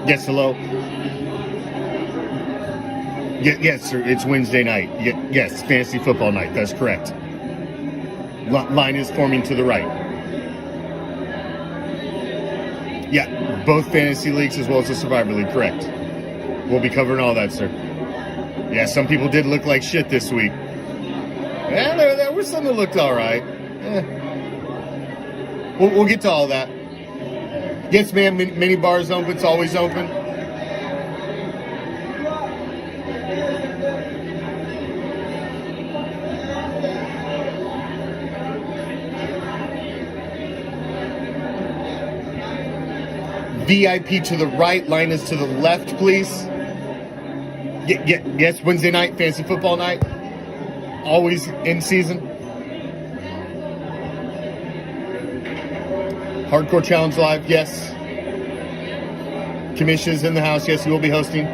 Yes, hello. Yes, sir. It's Wednesday night. Yes, fantasy football night. That's correct. Line is forming to the right. Yeah, both fantasy leagues as well as the Survivor League. Correct. We'll be covering all that, sir. Yeah, some people did look like shit this week. Yeah, there was some that looked all right. We'll get to all that. Yes, ma'am. Mini bars open. It's always open. VIP to the right. Line is to the left, please. Yes, Wednesday night, fantasy football night. Always in season. Hardcore Challenge Live, yes. Commish is in the house, yes, he will be hosting.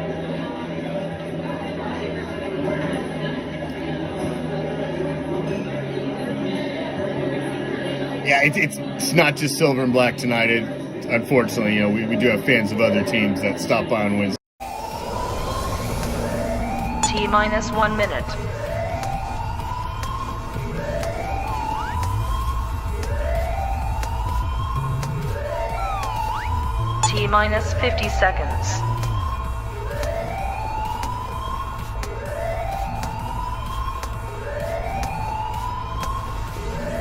Yeah, it's not just silver and black tonight. Unfortunately, we do have fans of other teams that stop by on Wednesday. T-minus 1 minute. T-minus 50 seconds.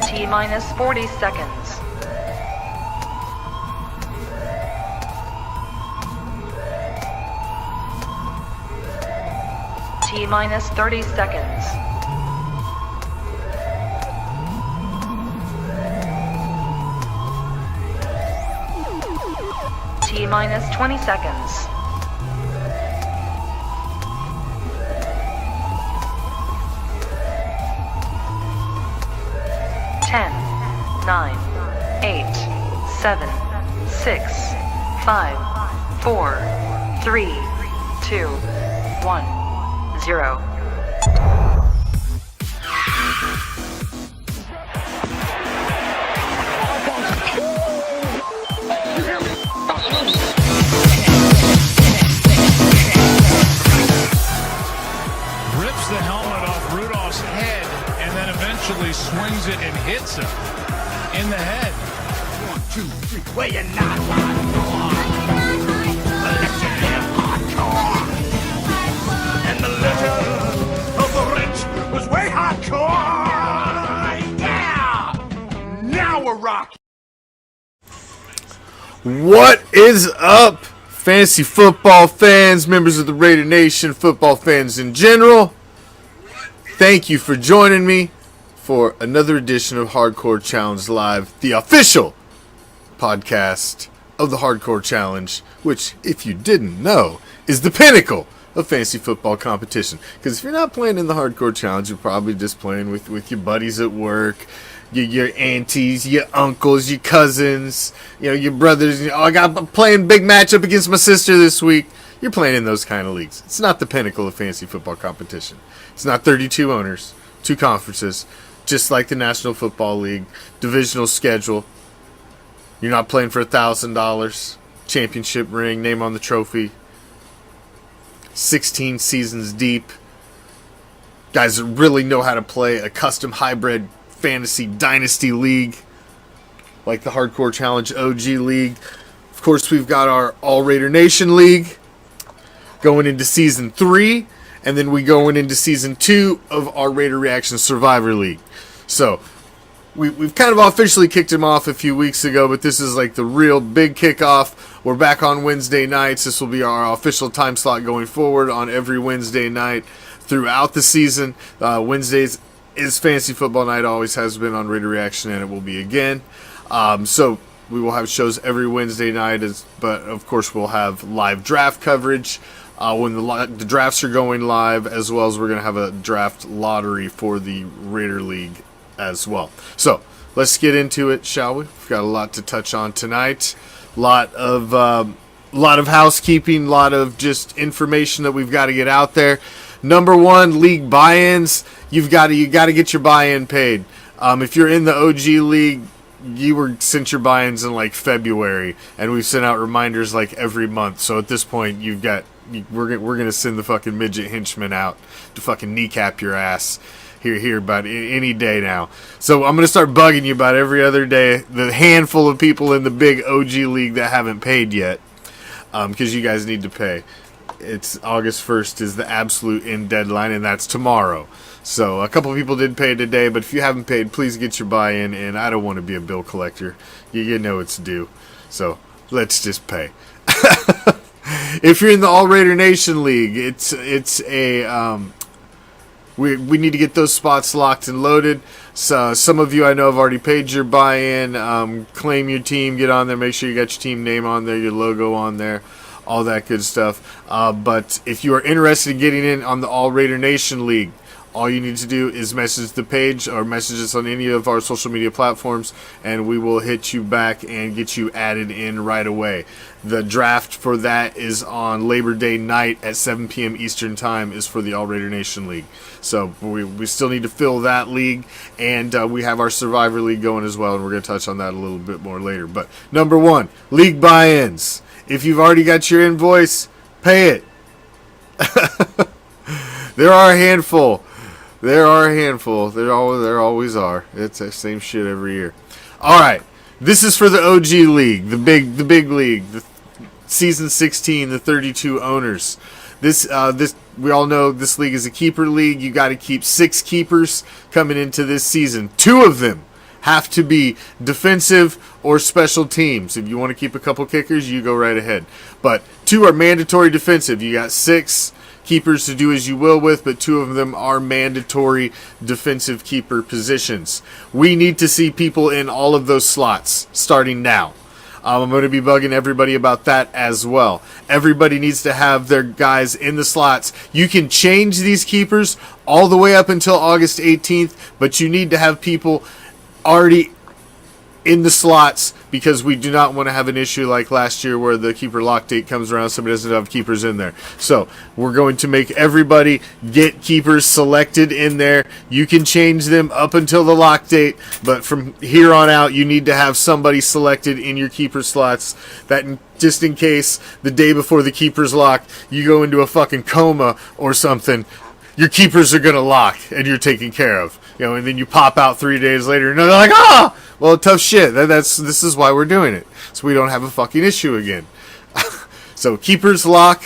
T-minus 40 seconds. T-minus 30 seconds. T-minus 20 seconds. Ten, 9, 8, 7, 6, 5, 4, 3, 2, 1, 0. Rips the helmet off Rudolph's head and then eventually swings it and hits him in the head. 1, 2, 3, where you not hardcore? Let you live hardcore. And the letter of the rich was way hardcore. Yeah! Now we're rocking. What is up, fantasy football fans, members of the Raider Nation, football fans in general? Thank you for joining me for another edition of Hardcore Challenge Live, the official podcast of the Hardcore Challenge, which, if you didn't know, is the pinnacle of fantasy football competition. Because if you're not playing in the Hardcore Challenge, you're probably just playing with your buddies at work, your aunties, your uncles, your cousins, your brothers. I got playing big matchup against my sister this week. You're playing in those kind of leagues. It's not the pinnacle of fantasy football competition. It's not 32 owners, 2 conferences, just like the National Football League, divisional schedule. You're not playing for $1,000, championship ring, name on the trophy, 16 seasons deep. Guys that really know how to play a custom hybrid fantasy dynasty league like the Hardcore Challenge OG League. Of course, we've got our All Raider Nation League going into Season 3, and then we going into Season 2 of our Raider Reaction Survivor League. So, we've kind of officially kicked him off a few weeks ago, but this is like the real big kickoff. We're back on Wednesday nights. This will be our official time slot going forward on every Wednesday night throughout the season. Wednesdays is fantasy football night, always has been on Raider Reaction, and it will be again. So we will have shows every Wednesday night, but of course we'll have live draft coverage when the drafts are going live, as well as we're going to have a draft lottery for the Raider League as well. So let's get into it, shall we? We've got a lot to touch on tonight. Lot of housekeeping, lot of just information that we've got to get out there. Number one, league buy-ins. You got to get your buy-in paid. If you're in the OG league, you were sent your buy-ins in like February, and we've sent out reminders like every month. So at this point, we're gonna send the fucking midget henchman out to fucking kneecap your ass here about any day now. So I'm gonna start bugging you about every other day. The handful of people in the big OG league that haven't paid yet, because you guys need to pay. It's August 1st is the absolute end deadline, and that's tomorrow. So a couple of people did pay today, but if you haven't paid, please get your buy-in, and I don't want to be a bill collector. You know it's due. So let's just pay. If you're in the All Raider Nation League, it's a we need to get those spots locked and loaded. So some of you I know have already paid your buy-in. Claim your team, get on there, make sure you got your team name on there, your logo on there, all that good stuff. But if you are interested in getting in on the All Raider Nation League, all you need to do is message the page or message us on any of our social media platforms, and we will hit you back and get you added in right away. The draft for that is on Labor Day night at 7 p.m. Eastern Time is for the All Raider Nation League. So we still need to fill that league, and we have our Survivor League going as well, and we're going to touch on that a little bit more later. But number one, league buy-ins. If you've already got your invoice, pay it. There are a handful. There always are. It's the same shit every year. All right, this is for the OG league, the big league, the season 16, the 32 owners. This we all know this league is a keeper league. You got to keep 6 keepers coming into this season. 2 of them have to be defensive or special teams. If you want to keep a couple kickers, you go right ahead. But 2 are mandatory defensive. You got 6 keepers to do as you will with, but 2 of them are mandatory defensive keeper positions. We need to see people in all of those slots starting now. I'm going to be bugging everybody about that as well. Everybody needs to have their guys in the slots. You can change these keepers all the way up until August 18th, but you need to have people already in the slots, because we do not want to have an issue like last year where the keeper lock date comes around, somebody doesn't have keepers in there. So we're going to make everybody get keepers selected in there. You can change them up until the lock date, but from here on out, you need to have somebody selected in your keeper slots, that just in case the day before the keepers lock, you go into a fucking coma or something, your keepers are going to lock and you're taken care of. You know, and then you pop out 3 days later and they're like, ah! Well, tough shit. This is why we're doing it. So we don't have a fucking issue again. So keepers lock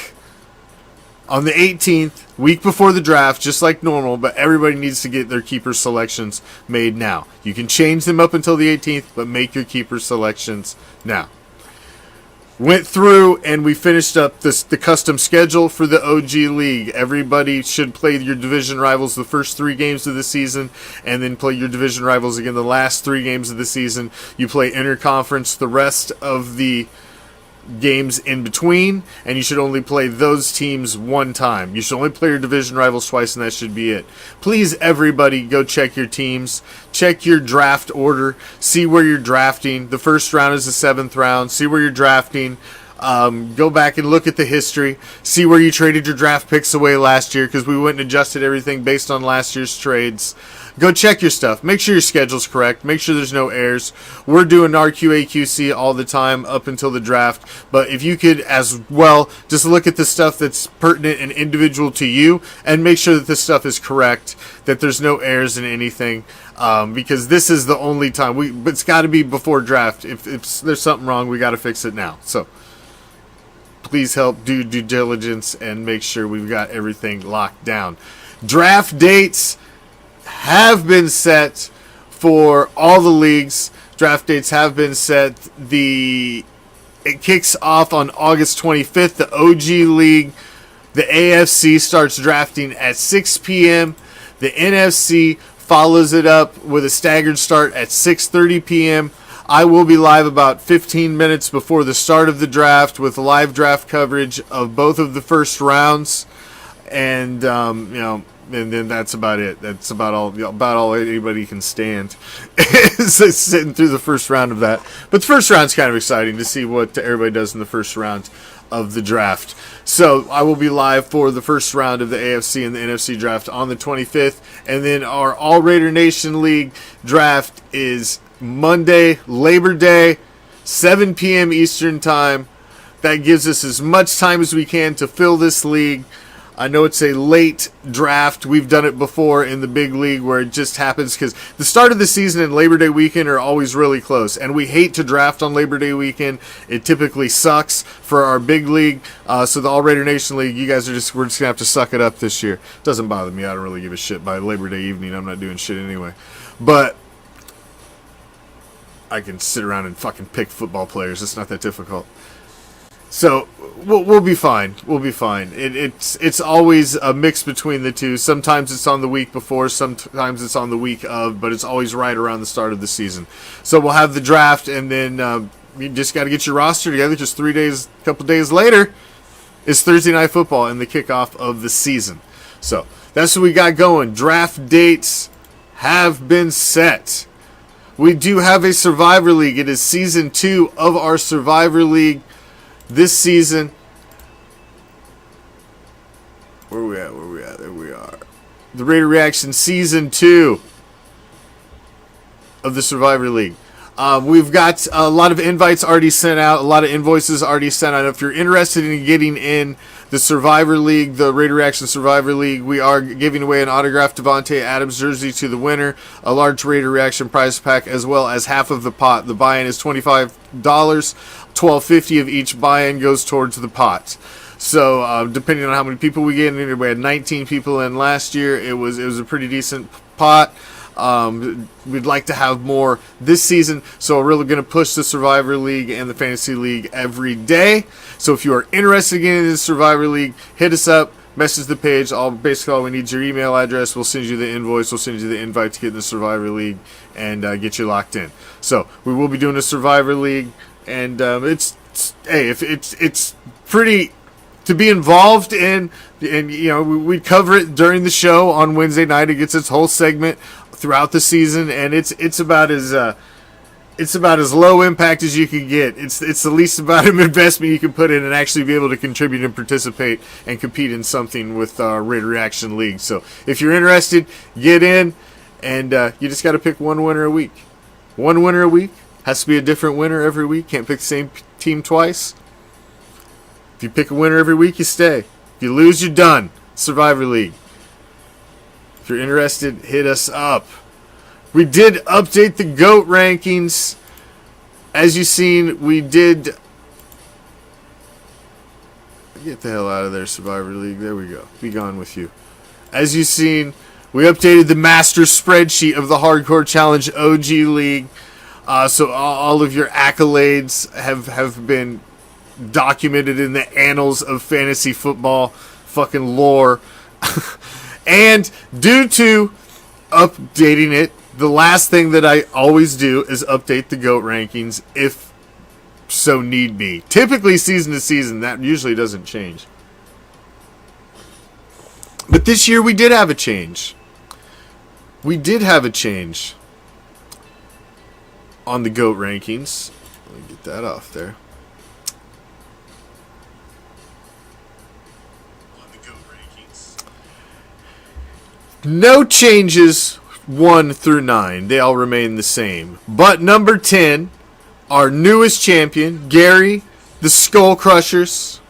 on the 18th, week before the draft, just like normal, but everybody needs to get their keeper selections made now. You can change them up until the 18th, but make your keeper selections now. Went through and we finished up the custom schedule for the OG League. Everybody should play your division rivals the first 3 games of the season, and then play your division rivals again the last 3 games of the season. You play interconference the rest of the games in between, and you should only play those teams 1 time. You should only play your division rivals twice, and that should be it. Please, everybody, go check your teams. Check your draft order. See where you're drafting. The first round is the 7th round. See where you're drafting. Go back and look at the history. See where you traded your draft picks away last year, because we went and adjusted everything based on last year's trades. Go check your stuff. Make sure your schedule's correct. Make sure there's no errors. We're doing RQAQC all the time up until the draft. But if you could as well just look at the stuff that's pertinent and individual to you, and make sure that this stuff is correct, that there's no errors in anything. Because this is the only time. But it's got to be before draft. If there's something wrong, we got to fix it now. So please help do due diligence and make sure we've got everything locked down. Draft dates have been set for all the leagues. Draft dates have been set. It kicks off on August 25th, the OG League. The AFC starts drafting at 6 p.m. The NFC follows it up with a staggered start at 6:30 p.m. I will be live about 15 minutes before the start of the draft with live draft coverage of both of the first rounds. And, and then that's about it. That's about all anybody can stand is sitting through the first round of that. But the first round's kind of exciting to see what everybody does in the first round. of the draft. So I will be live for the first round of the AFC and the NFC draft on the 25th. And then our All Raider Nation League draft is Monday, Labor Day, 7 p.m. Eastern Time. That gives us as much time as we can to fill this league. I know it's a late draft. We've done it before in the big league where it just happens because the start of the season and Labor Day weekend are always really close. And we hate to draft on Labor Day weekend. It typically sucks for our big league. So the All Raider Nation League, we're just going to have to suck it up this year. Doesn't bother me. I don't really give a shit. By Labor Day evening, I'm not doing shit anyway. But I can sit around and fucking pick football players. It's not that difficult. So we'll be fine. We'll be fine. It's always a mix between the two. Sometimes it's on the week before, sometimes it's on the week of, but it's always right around the start of the season. So we'll have the draft, and then you just got to get your roster together. Just a couple days later, is Thursday Night Football and the kickoff of the season. So that's what we got going. Draft dates have been set. We do have a Survivor League. It is Season 2 of our Survivor League. This season, where are we at? There we are. The Raider Reaction Season 2 of the Survivor League. We've got a lot of invites already sent out, a lot of invoices already sent out. If you're interested in getting in the Survivor League, the Raider Reaction Survivor League, we are giving away an autographed Devontae Adams jersey to the winner, a large Raider Reaction prize pack, as well as half of the pot. The buy-in is $25. $12.50 of each buy-in goes towards the pot. So depending on how many people we get in, we had 19 people in last year. It was a pretty decent pot. We'd like to have more this season, so we're really going to push the Survivor League and the Fantasy League every day. So if you are interested in getting into the Survivor League, hit us up, message the page. Basically all we need is your email address. We'll send you the invoice. We'll send you the invite to get in the Survivor League and get you locked in. So we will be doing a Survivor League, and it's pretty to be involved in, and you know we cover it during the show on Wednesday night. It gets its whole segment throughout the season, and it's about as low impact as you can get. It's the least amount of investment you can put in and actually be able to contribute and participate and compete in something with Raider Reaction League. So if you're interested, get in, and you just got to pick one winner a week. One winner a week. Has to be a different winner every week. Can't pick the same team twice. If you pick a winner every week, you stay. If you lose, you're done. Survivor League. If you're interested, hit us up. We did update the GOAT rankings. As you've seen, we did... Get the hell out of there, Survivor League. There we go. Be gone with you. As you've seen, we updated the master spreadsheet of the Hardcore Challenge OG League. So all of your accolades have been documented in the annals of fantasy football fucking lore. And due to updating it, the last thing that I always do is update the GOAT rankings if so need be. Typically season to season, that usually doesn't change. But this year we did have a change. We did have a change on the GOAT rankings. Let me get that off there. On the GOAT rankings. No changes 1 through 9. They all remain the same. But number 10, our newest champion, Gary, the Skull Crushers,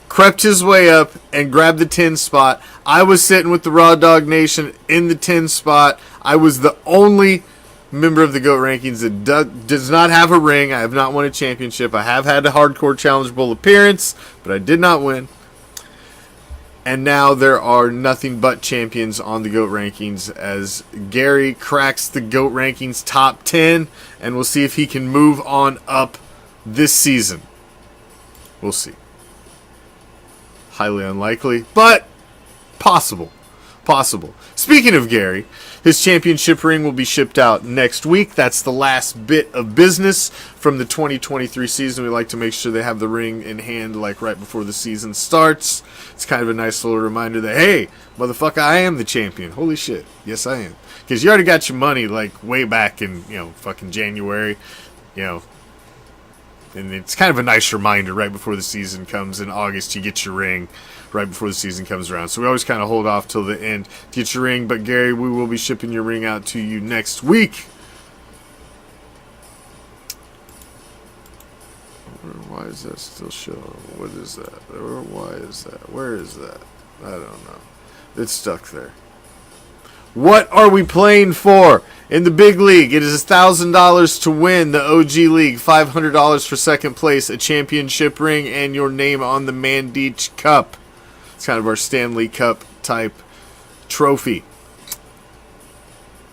crept his way up and grabbed the 10 spot. I was sitting with the Raw Dog Nation in the 10 spot. I was the only member of the GOAT rankings that does not have a ring. I have not won a championship. I have had a Hardcore Challenge Bowl appearance, but I did not win. And now there are nothing but champions on the GOAT rankings as Gary cracks the GOAT rankings top 10, and we'll see if he can move on up this season. We'll see. Highly unlikely, but possible. Possible. Speaking of Gary, his championship ring will be shipped out next week. That's the last bit of business from the 2023 season. We like to make sure they have the ring in hand like right before the season starts. It's kind of a nice little reminder that, hey, motherfucker, I am the champion. Holy shit. Yes, I am. Because you already got your money like way back in, fucking January. And it's kind of a nice reminder right before the season comes in August. You get your ring right before the season comes around. So we always kind of hold off till the end to get your ring. But Gary, we will be shipping your ring out to you next week. Why is that still showing? What is that? Why is that? Where is that? I don't know. It's stuck there. What are we playing for? In the big league, it is $1,000 to win the OG League, $500 for second place, a championship ring, and your name on the Mandich Cup. It's kind of our Stanley Cup type trophy.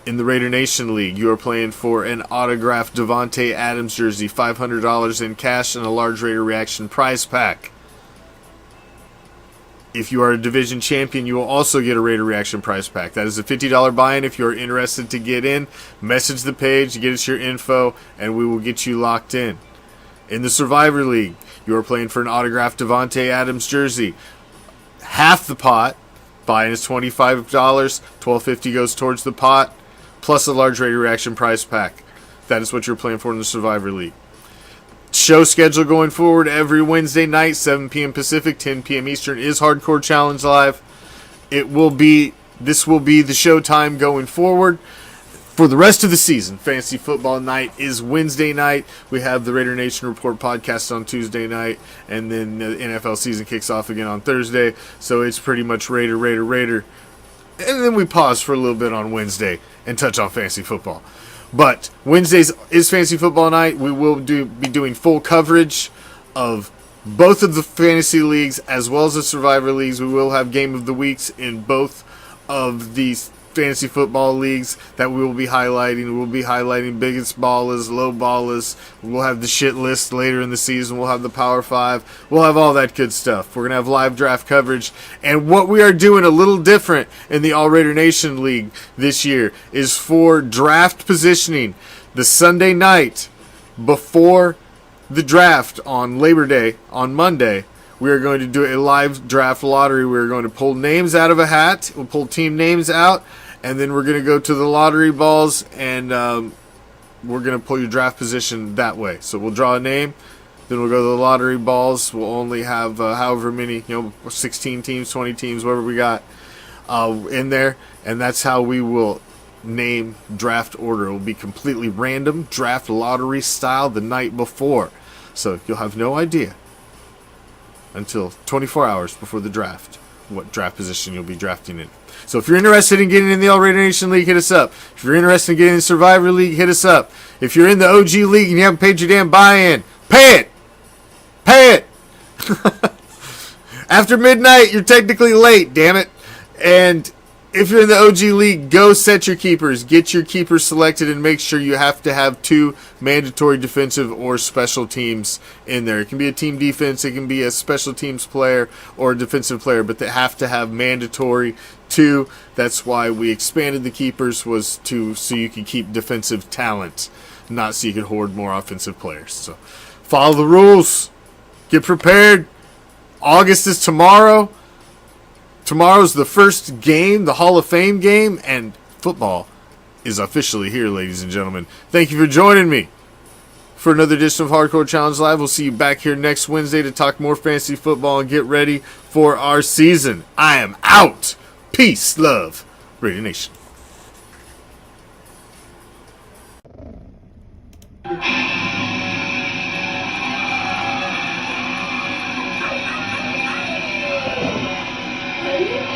In the Raider Nation League, you are playing for an autographed Devontae Adams jersey, $500 in cash, and a large Raider Reaction prize pack. If you are a division champion, you will also get a Raider Reaction prize pack. That is a $50 buy-in. If you are interested to get in, message the page, get us your info, and we will get you locked in. In the Survivor League, you are playing for an autographed Devontae Adams jersey. Half the pot, buy-in is $25, $12.50 goes towards the pot, plus a large Raider Reaction prize pack. That is what you're playing for in the Survivor League. Show schedule going forward every Wednesday night, 7 p.m. Pacific, 10 p.m. Eastern is Hardcore Challenge Live. This will be the show time going forward. For the rest of the season, Fantasy Football Night is Wednesday night. We have the Raider Nation Report podcast on Tuesday night, and then the NFL season kicks off again on Thursday. So it's pretty much Raider, Raider, Raider. And then we pause for a little bit on Wednesday and touch on fantasy football. But Wednesdays is Fantasy Football Night. We will be doing full coverage of both of the fantasy leagues as well as the Survivor leagues. We will have Game of the Weeks in both of these fantasy football leagues that we will be highlighting. We'll be highlighting biggest ballers, low ballers. We'll have the shit list later in the season. We'll have the Power 5. We'll have all that good stuff. We're going to have live draft coverage. And what we are doing a little different in the All Raider Nation League this year is for draft positioning. The Sunday night before the draft on Labor Day, on Monday, we are going to do a live draft lottery. We're going to pull names out of a hat. We'll pull team names out, and then we're going to go to the lottery balls, and we're going to pull your draft position that way. So we'll draw a name, then we'll go to the lottery balls. We'll only have however many, 16 teams, 20 teams, whatever we got in there, and that's how we will name draft order. It will be completely random, draft lottery style the night before. So you'll have no idea until 24 hours before the draft what draft position you'll be drafting in. So if you're interested in getting in the All Raider Nation League, hit us up. If you're interested in getting in the Survivor League, hit us up. If you're in the OG League and you haven't paid your damn buy-in, pay it! Pay it! After midnight, you're technically late, damn it. And if you're in the OG League, go set your keepers. Get your keepers selected and make sure you have to have 2 mandatory defensive or special teams in there. It can be a team defense, it can be a special teams player or a defensive player, but they have to have mandatory 2. That's why we expanded the keepers, was so you can keep defensive talent, not so you can hoard more offensive players. So follow the rules. Get prepared. August is tomorrow. Tomorrow's the first game, the Hall of Fame game, and football is officially here, ladies and gentlemen. Thank you for joining me for another edition of Hardcore Challenge Live. We'll see you back here next Wednesday to talk more fantasy football and get ready for our season. I am out. Peace, love, Raider Nation.